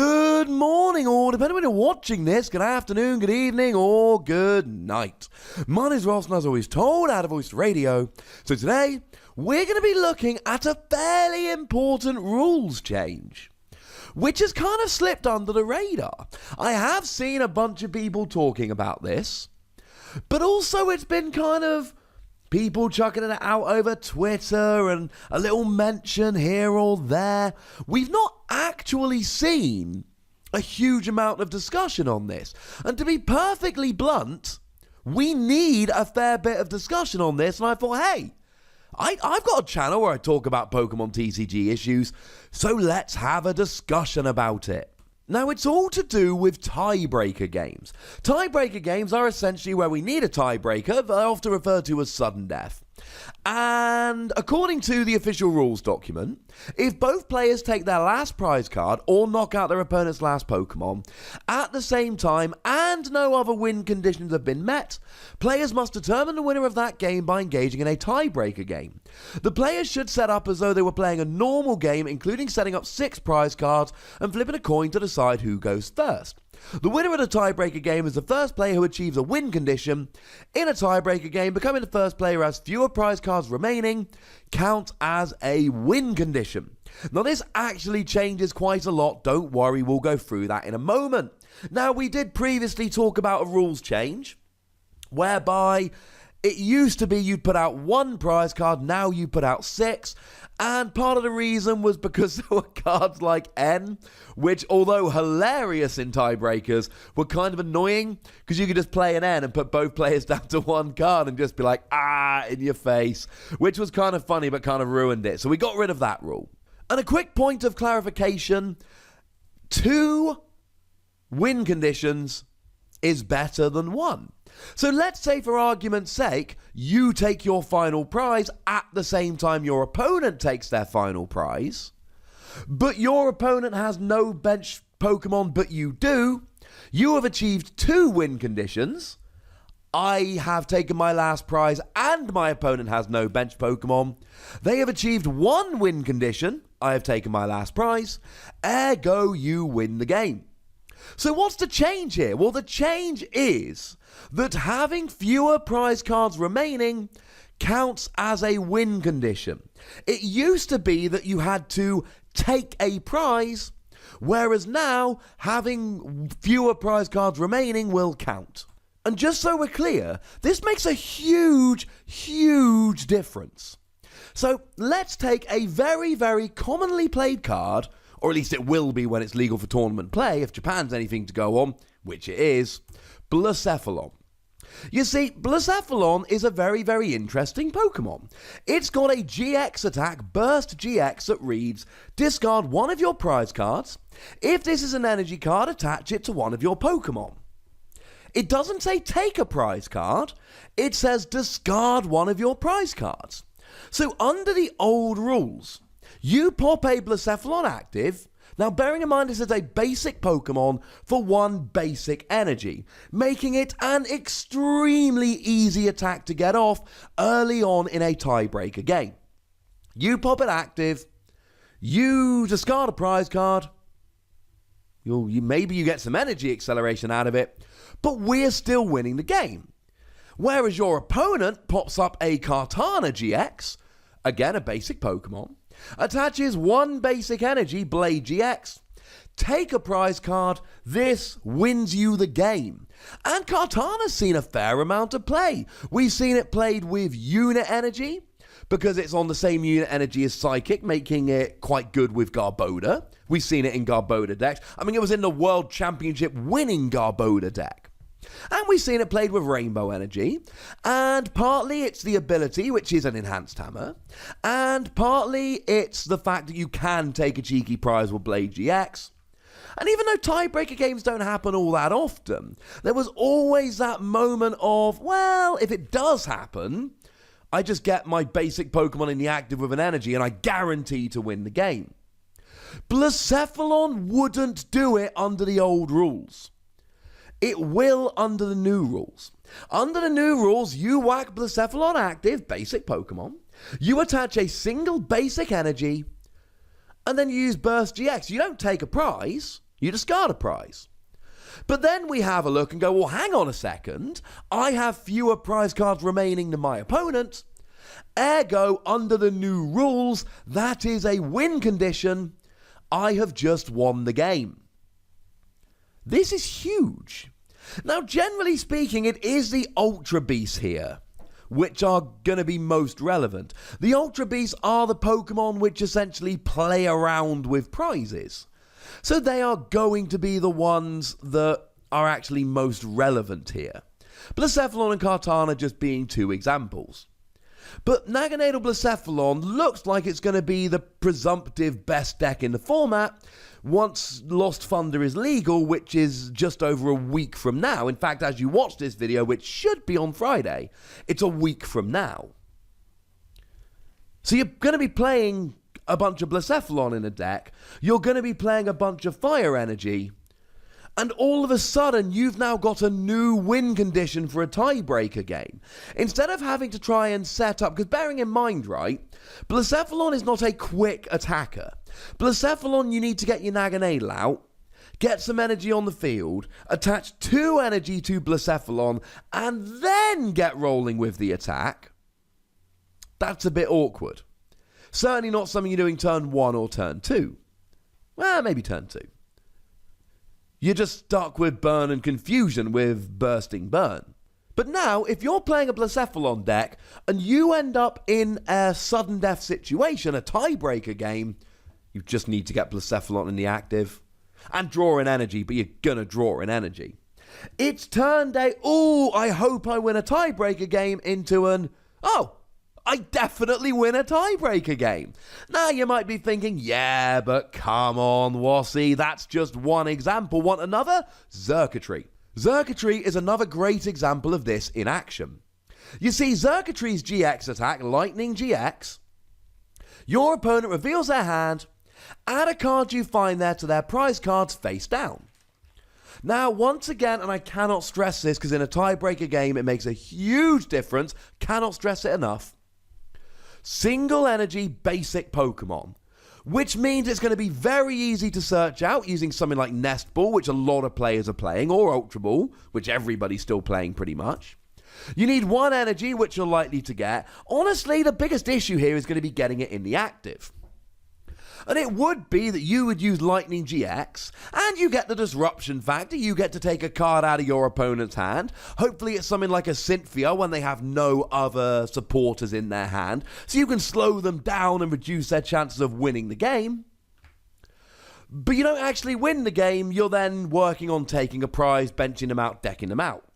Good morning, or depending when you're watching this, good afternoon, good evening, or good night. My name is Ross, and as always told, out of Voice Radio. So today, we're going to be looking at a fairly important rules change, which has kind of slipped under the radar. I have seen a bunch of people talking about this, but also it's been kind of people chucking it out over Twitter and a little mention here or there. We've not actually seen a huge amount of discussion on this. And to be perfectly blunt, we need a fair bit of discussion on this. And I thought, hey, I've got a channel where I talk about Pokemon TCG issues, so let's have a discussion about it. Now, it's all to do with tiebreaker games. Tiebreaker games are essentially where we need a tiebreaker, they're often referred to as sudden death. And according to the official rules document, if both players take their last prize card or knock out their opponent's last Pokemon at the same time and no other win conditions have been met, players must determine the winner of that game by engaging in a tiebreaker game. The players should set up as though they were playing a normal game, including setting up 6 prize cards and flipping a coin to decide who goes first. The winner of the tiebreaker game is the first player who achieves a win condition. In a tiebreaker game, becoming the first player who has fewer prize cards remaining counts as a win condition. Now, this actually changes quite a lot. Don't worry, we'll go through that in a moment. Now, we did previously talk about a rules change whereby it used to be you'd put out 1 prize card, now you put out 6. And part of the reason was because there were cards like N, which, although hilarious in tiebreakers, were kind of annoying because you could just play an N and put both players down to 1 card and just be like, in your face, which was kind of funny but kind of ruined it. So we got rid of that rule. And a quick point of clarification, 2 win conditions is better than 1. So let's say, for argument's sake, you take your final prize at the same time your opponent takes their final prize, but your opponent has no bench Pokemon, but you do. You have achieved 2 win conditions. I have taken my last prize and my opponent has no bench Pokemon. They have achieved 1 win condition. I have taken my last prize. Ergo, you win the game. So what's the change here? Well, the change is that having fewer prize cards remaining counts as a win condition. It used to be that you had to take a prize, whereas now having fewer prize cards remaining will count. And just so we're clear, this makes a huge, huge difference. So let's take a very, very commonly played card, or at least it will be when it's legal for tournament play, if Japan's anything to go on, which it is, Blacephalon. You see, Blacephalon is a very, very interesting Pokemon. It's got a GX attack, Burst GX, that reads, discard 1 of your prize cards. If this is an energy card, attach it to 1 of your Pokemon. It doesn't say take a prize card, it says discard 1 of your prize cards. So under the old rules, you pop a Blacephalon active. Now, bearing in mind this is a basic Pokemon for 1 basic energy, making it an extremely easy attack to get off early on in a tiebreaker game. You pop it active, you discard a prize card, maybe you get some energy acceleration out of it, but we're still winning the game. Whereas your opponent pops up a Kartana GX, again a basic Pokemon, attaches 1 basic energy, Blade GX. Take a prize card, this wins you the game. And Kartana's seen a fair amount of play. We've seen it played with unit energy, because it's on the same unit energy as Psychic, making it quite good with Garbodor. We've seen it in Garbodor decks. I mean, it was in the World Championship winning Garbodor deck. And we've seen it played with Rainbow Energy, and partly it's the ability, which is an enhanced hammer, and partly it's the fact that you can take a cheeky prize with Blade GX. And even though tiebreaker games don't happen all that often, there was always that moment of, well, if it does happen, I just get my basic Pokemon in the active with an energy and I guarantee to win the game. Blacephalon wouldn't do it under the old rules. It will under the new rules. Under the new rules, you whack Blacephalon active, basic Pokemon, you attach a single basic energy, and then you use Burst GX. You don't take a prize, You discard a prize. But then we have a look and go, well, hang on a second. I have fewer prize cards remaining than my opponent. Ergo, under the new rules, that is a win condition. I have just won the game. This is huge. Now, generally speaking, it is the Ultra Beasts here which are going to be most relevant. The Ultra Beasts are the Pokemon which essentially play around with prizes. So they are going to be the ones that are actually most relevant here. Blacephalon and Kartana just being two examples. But Naganadel Blacephalon looks like it's going to be the presumptive best deck in the format once Lost Thunder is legal, which is just over a week from now. In fact, as you watch this video, which should be on Friday, it's a week from now. So you're going to be playing a bunch of Blacephalon in a deck, you're going to be playing a bunch of Fire Energy, and all of a sudden you've now got a new win condition for a tiebreaker game. Instead of having to try and set up, because bearing in mind, right, Blacephalon is not a quick attacker. Blacephalon, you need to get your Naganadel out, get some energy on the field, attach 2 energy to Blacephalon, and then get rolling with the attack. That's a bit awkward. Certainly not something you're doing turn 1 or turn 2. Well, maybe turn 2. You're just stuck with Burn and Confusion with Bursting Burn. But now, if you're playing a Blacephalon deck and you end up in a sudden death situation, a tiebreaker game, you just need to get Blacephalon in the active and draw an energy, but you're gonna draw an energy. It's turn day, ooh, I hope I win a tiebreaker game, into an, oh, I definitely win a tiebreaker game. Now you might be thinking, yeah, but come on, Wassy, that's just one example. Want another? Xurkitree. Xurkitree is another great example of this in action. You see, Xurkitree's GX attack, Lightning GX, your opponent reveals their hand, add a card you find there to their prize cards face down. Now, once again, and I cannot stress this because in a tiebreaker game it makes a huge difference, cannot stress it enough, single energy basic Pokemon, which means it's going to be very easy to search out using something like Nest Ball, which a lot of players are playing, or Ultra Ball, which everybody's still playing pretty much. You need 1 energy, which you're likely to get. Honestly, the biggest issue here is going to be getting it in the active. And it would be that you would use Lightning GX, and you get the disruption factor. You get to take a card out of your opponent's hand. Hopefully it's something like a Cynthia when they have no other supporters in their hand, so you can slow them down and reduce their chances of winning the game. But you don't actually win the game, you're then working on taking a prize, benching them out, decking them out.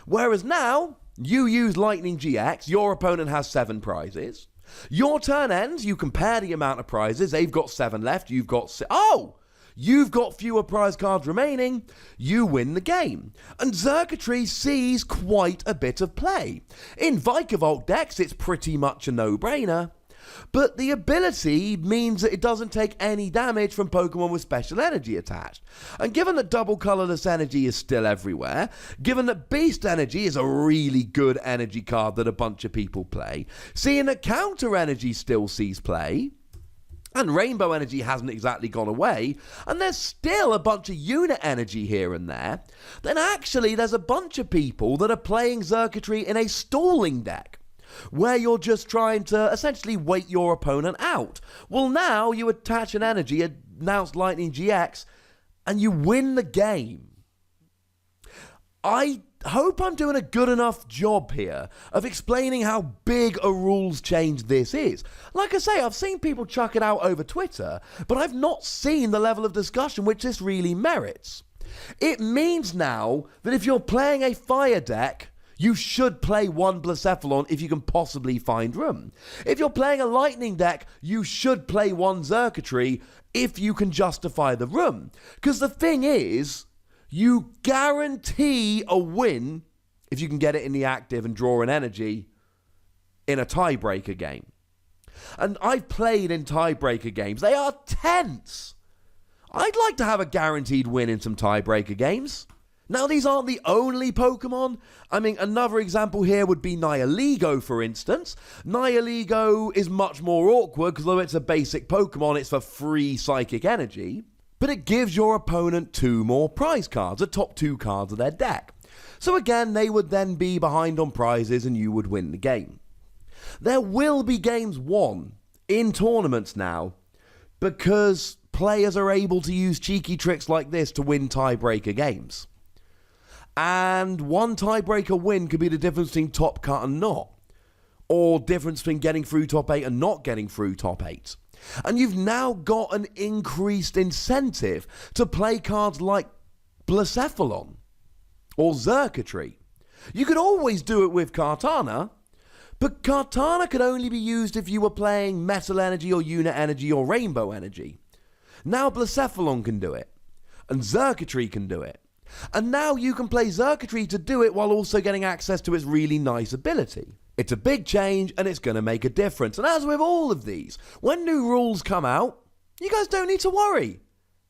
Whereas now, you use Lightning GX, your opponent has 7 prizes. Your turn ends, you compare the amount of prizes, they've got 7 left, you've got 6. Oh! You've got fewer prize cards remaining, you win the game. And Xurkitree sees quite a bit of play. In Vikavolt decks, it's pretty much a no-brainer. But the ability means that it doesn't take any damage from Pokemon with special energy attached. And given that double colorless energy is still everywhere, given that Beast Energy is a really good energy card that a bunch of people play, seeing that Counter Energy still sees play, and Rainbow Energy hasn't exactly gone away, and there's still a bunch of unit energy here and there, then actually there's a bunch of people that are playing Xurkitree in a stalling deck, where you're just trying to essentially wait your opponent out. Well, now you attach an energy, announce Lightning GX, and you win the game. I hope I'm doing a good enough job here of explaining how big a rules change this is. Like I say, I've seen people chuck it out over Twitter, but I've not seen the level of discussion which this really merits. It means now that if you're playing a fire deck, you should play 1 Blacephalon if you can possibly find room. If you're playing a lightning deck, you should play 1 Xurkitree if you can justify the room. Because the thing is, you guarantee a win if you can get it in the active and draw an energy in a tiebreaker game. And I've played in tiebreaker games. They are tense. I'd like to have a guaranteed win in some tiebreaker games. Now, these aren't the only Pokemon. I mean, another example here would be NIHILEGO, for instance. NIHILEGO is much more awkward because although it's a basic Pokemon, it's for free psychic energy. but it gives your opponent 2 more prize cards, the top 2 cards of their deck. So again, they would then be behind on prizes and you would win the game. There will be games won in tournaments now because players are able to use cheeky tricks like this to win tiebreaker games. And one tiebreaker win could be the difference between top cut and not, or difference between getting through top 8 and not getting through top 8. And you've now got an increased incentive to play cards like Blacephalon or Xurkitree. You could always do it with Kartana, but Kartana could only be used if you were playing Metal Energy or Unit Energy or Rainbow Energy. Now Blacephalon can do it, and Xurkitree can do it. And now you can play Xurkitree to do it while also getting access to its really nice ability. It's a big change and it's going to make a difference. And as with all of these, when new rules come out, you guys don't need to worry.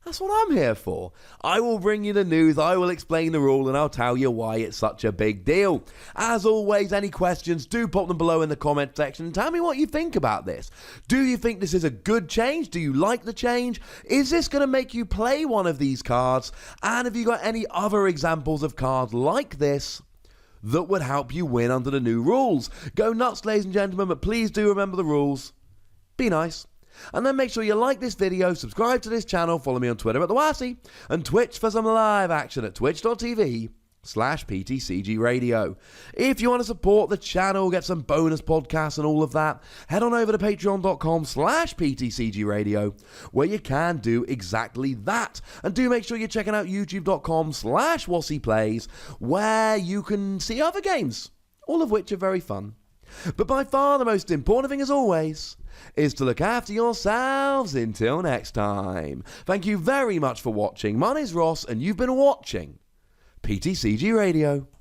That's what I'm here for. I will bring you the news, I will explain the rule, and I'll tell you why it's such a big deal. As always, any questions, do pop them below in the comment section and tell me what you think about this. Do you think this is a good change? Do you like the change? Is this going to make you play one of these cards? And have you got any other examples of cards like this that would help you win under the new rules? Go nuts, ladies and gentlemen, but please do remember the rules. Be nice. And then make sure you like this video, subscribe to this channel, follow me on Twitter at the Wassy, and Twitch for some live action at twitch.tv/PTCGRadio. If you want to support the channel, get some bonus podcasts and all of that, head on over to patreon.com/PTCGRadio, where you can do exactly that. And do make sure you're checking out youtube.com/WassyPlays, where you can see other games, all of which are very fun. But by far the most important thing, as always, is to look after yourselves until next time. Thank you very much for watching. My name's Ross, and you've been watching PTCG Radio.